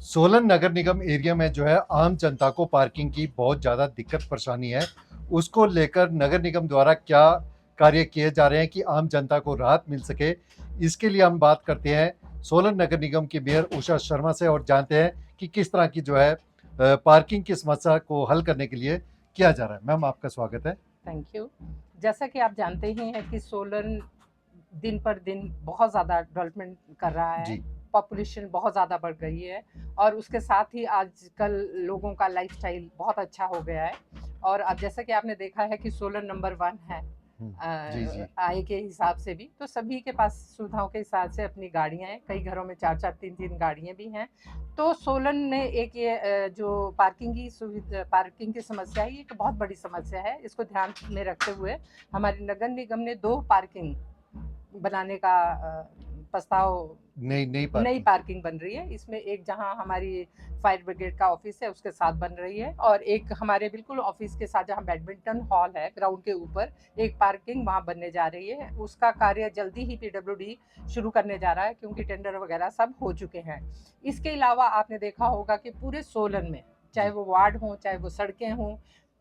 सोलन नगर निगम area में जो है आम जनता को पार्किंग की बहुत ज़्यादा दिक्कत परेशानी है। उसको लेकर नगर निगम द्वारा क्या कार्य किए जा रहे हैं कि आम जनता को राहत मिल सके, इसके लिए हम बात करते हैं सोलन नगर निगम की मेयर उषा शर्मा से और जानते हैं कि किस तरह की जो है पार्किंग की समस्या को हल करने के लिए किया जा रहा है। मैम, आपका स्वागत है। Thank you. जैसा कि आप जानते ही हैं कि सोलन दिन पर दिन बहुत ज़्यादा डेवलपमेंट कर रहा है। जी। पॉपुलेशन बहुत ज़्यादा बढ़ गई है और उसके साथ ही आजकल लोगों का लाइफस्टाइल बहुत अच्छा हो गया है। और अब जैसा कि आपने देखा है कि सोलन नंबर 1 है जी, जी। आय के हिसाब से भी, तो सभी के पास सुविधाओं के हिसाब से अपनी गाड़ियाँ हैं। कई घरों में 4-4 3-3 गाड़ियाँ भी हैं। तो सोलन ने एक ये जो पार्किंग की समस्या है, ये एक बहुत बड़ी समस्या है। इसको ध्यान में रखते हुए हमारी नगर निगम ने 2 पार्किंग बनाने का प्रस्ताव नई नई नई पार्किंग। पार्किंग बन रही है। इसमें एक जहाँ हमारी फायर ब्रिगेड का ऑफिस है उसके साथ बन रही है, और एक हमारे बिल्कुल ऑफिस के साथ जहाँ बैडमिंटन हॉल है ग्राउंड के ऊपर एक पार्किंग वहाँ बनने जा रही है। उसका कार्य जल्दी ही पीडब्ल्यूडी शुरू करने जा रहा है, क्योंकि टेंडर वगैरह सब हो चुके हैं। इसके अलावा आपने देखा होगा कि पूरे सोलन में, चाहे जी। वो वार्ड हों चाहे वो सड़कें हों,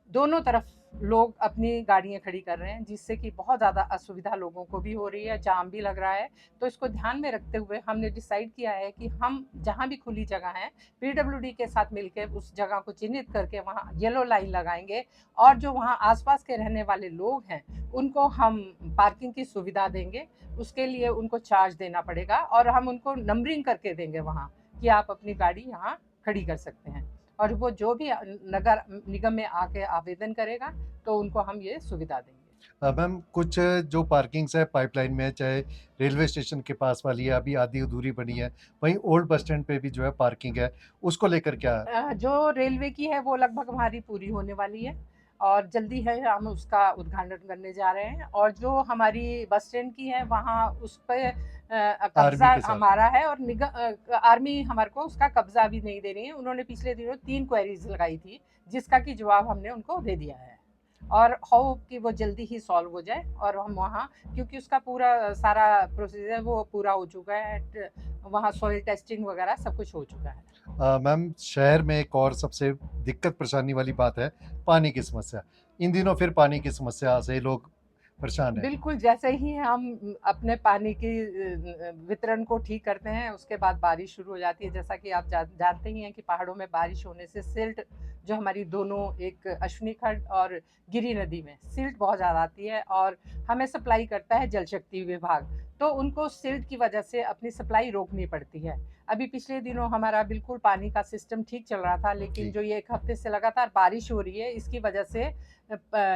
दोनों तरफ लोग अपनी गाड़ियां खड़ी कर रहे हैं, जिससे कि बहुत ज़्यादा असुविधा लोगों को भी हो रही है, जाम भी लग रहा है। तो इसको ध्यान में रखते हुए हमने डिसाइड किया है कि हम जहाँ भी खुली जगह है पीडब्ल्यूडी के साथ मिलकर उस जगह को चिन्हित करके वहाँ येलो लाइन लगाएंगे, और जो वहाँ आसपास के रहने वाले लोग हैं उनको हम पार्किंग की सुविधा देंगे। उसके लिए उनको चार्ज देना पड़ेगा, और हम उनको नंबरिंग करके देंगे वहाँ कि आप अपनी गाड़ी यहाँ खड़ी कर सकते हैं। और वो जो भी नगर निगम में आके आवेदन करेगा तो उनको हम ये सुविधा देंगे। मैम, कुछ जो पार्किंग्स है पाइपलाइन में, चाहे रेलवे स्टेशन के पास वाली है, अभी आधी अधूरी बनी है, वहीं ओल्ड बस स्टैंड पे भी जो है पार्किंग है, उसको लेकर क्या? जो रेलवे की है वो लगभग हमारी पूरी होने वाली है, और जल्दी है हम उसका उद्घाटन करने जा रहे हैं। और जो हमारी बस स्टैंड की है वहाँ उस पे कब्जा आर्मी के साथ। हमारा है, और आर्मी हमारे को उसका कब्जा भी नहीं दे रही है। उन्होंने पिछले दिनों 3 क्वेरीज लगाई थी, जिसका कि जवाब हमने उनको दे दिया है, और होप कि वो जल्दी ही सॉल्व हो जाए और हम वहाँ, क्योंकि उसका पूरा सारा प्रोसीजर वो पूरा हो चुका है। वहाँ सॉइल टेस्टिंग वगैरह सब कुछ हो चुका है। मैम, शहर में एक और सबसे दिक्कत परेशानी वाली बात है पानी की समस्या। इन दिनों फिर पानी की समस्या से लोग परेशान हैं। बिल्कुल, जैसे ही हम अपने पानी की वितरण को ठीक करते हैं, उसके बाद बारिश शुरू हो जाती है। जैसा कि आप जानते ही हैं कि पहाड़ों में बारिश होने से सिल्ट, जो हमारी दोनों, एक अश्विनी खड्ड और गिरि नदी में सिल्ट बहुत ज़्यादा आती है, और हमें सप्लाई करता है जल शक्ति विभाग। तो उनको सिल्ट की वजह से अपनी सप्लाई रोकनी पड़ती है। अभी पिछले दिनों हमारा बिल्कुल पानी का सिस्टम ठीक चल रहा था, लेकिन जी। जो ये 1 हफ्ते से लगातार बारिश हो रही है, इसकी वजह से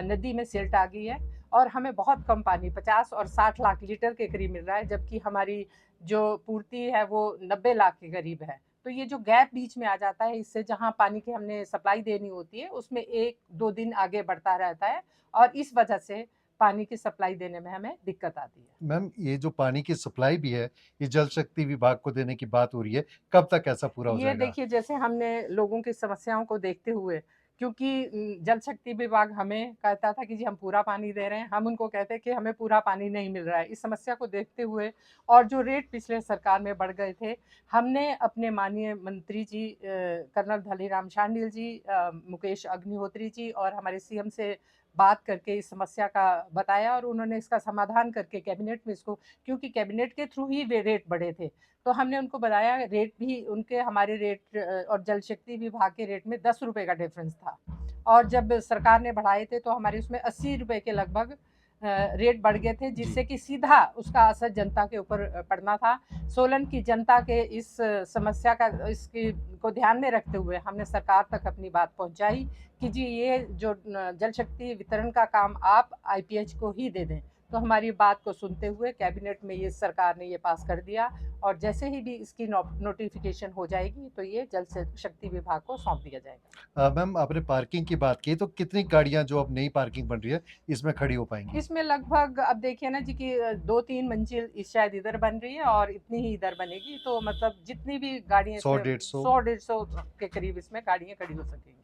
नदी में सिल्ट आ गई है, और हमें बहुत कम पानी 50 और 60 लाख लीटर के करीब मिल रहा है, जबकि हमारी जो पूर्ति है वो 90 लाख के करीब है। तो ये जो गैप बीच में आ जाता है, इससे जहाँ पानी की हमने सप्लाई देनी होती है उसमें 1-2 दिन आगे बढ़ता रहता है, और इस वजह से पानी की सप्लाई देने में हमें दिक्कत आती है। मैम, ये जो पानी की सप्लाई भी है, ये जल शक्ति विभाग को देने की बात हो रही है, कब तक ऐसा पूरा हो ये जाएगा? देखिए, जैसे हमने लोगों की समस्याओं को देखते हुए, क्योंकि जल शक्ति विभाग हमें कहता था कि जी हम पूरा पानी दे रहे हैं, हम उनको कहते हैं कि हमें पूरा पानी नहीं मिल रहा है। इस समस्या को देखते हुए, और जो रेट पिछले सरकार में बढ़ गए थे, हमने अपने माननीय मंत्री जी कर्नल धनीराम शांडिल जी, मुकेश अग्निहोत्री जी और हमारे सीएम से बात करके इस समस्या का बताया, और उन्होंने इसका समाधान करके कैबिनेट में इसको, क्योंकि कैबिनेट के थ्रू ही वे रेट बढ़े थे, तो हमने उनको बताया रेट भी उनके हमारे रेट और जल शक्ति विभाग के रेट में 10 रुपए का डिफरेंस था, और जब सरकार ने बढ़ाए थे तो हमारे उसमें 80 रुपए के लगभग रेट बढ़ गए थे, जी। जिससे कि सीधा उसका असर जनता के ऊपर पड़ना था। सोलन की जनता के इस समस्या का, इसकी को ध्यान में रखते हुए हमने सरकार तक अपनी बात पहुंचाई कि जी ये जो जल शक्ति वितरण का काम आप आईपीएच को ही दे दें। तो हमारी बात को सुनते हुए कैबिनेट में ये सरकार ने ये पास कर दिया, और जैसे ही भी इसकी नोटिफिकेशन हो जाएगी तो ये जल शक्ति विभाग को सौंप दिया जाएगा। मैम, आपने पार्किंग की बात की, तो कितनी गाड़ियाँ जो अब नई पार्किंग बन रही है, इसमें खड़ी हो पाएँगी? इसमें लगभग अब देखिए ना जी कि 2-3 मंजिल शायद इधर बन रही है और इतनी ही इधर बनेगी, तो मतलब जितनी भी गाड़ियाँ 100 इसमें डेढ़ 100। 100-150 के करीब इसमें गाड़ियाँ खड़ी हो सकेंगी।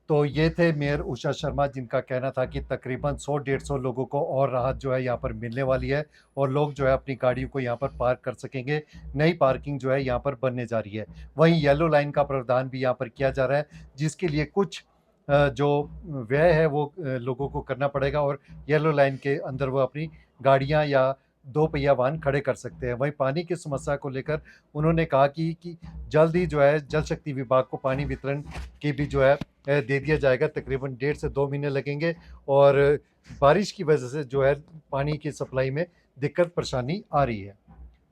तो ये थे मेयर उषा शर्मा, जिनका कहना था कि तकरीबन 100-150 लोगों को और राहत जो है यहाँ पर मिलने वाली है और लोग जो है अपनी गाड़ियों को यहाँ पर पार्क कर सकेंगे। नई पार्किंग जो है यहाँ पर बनने जा रही है। वहीं येलो लाइन का प्रावधान भी यहाँ पर किया जा रहा है, जिसके लिए कुछ जो व्यय है वो लोगों को करना पड़ेगा और येलो लाइन के अंदर वो अपनी गाड़ियाँ या 2 पहिया वाहन खड़े कर सकते हैं। वहीं पानी की समस्या को लेकर उन्होंने कहा कि जल्द ही जो है जल शक्ति विभाग को पानी वितरण की भी जो है दे दिया जाएगा। तकरीबन 1.5 से 2 महीने लगेंगे और बारिश की वजह से जो है पानी की सप्लाई में दिक्कत परेशानी आ रही है।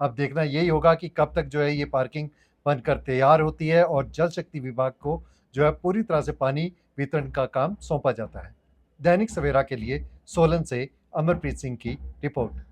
अब देखना यही होगा कि कब तक जो है ये पार्किंग बनकर तैयार होती है और जल शक्ति विभाग को जो है पूरी तरह से पानी वितरण का काम सौंपा जाता है। दैनिक सवेरा के लिए सोलन से अमरप्रीत सिंह की रिपोर्ट।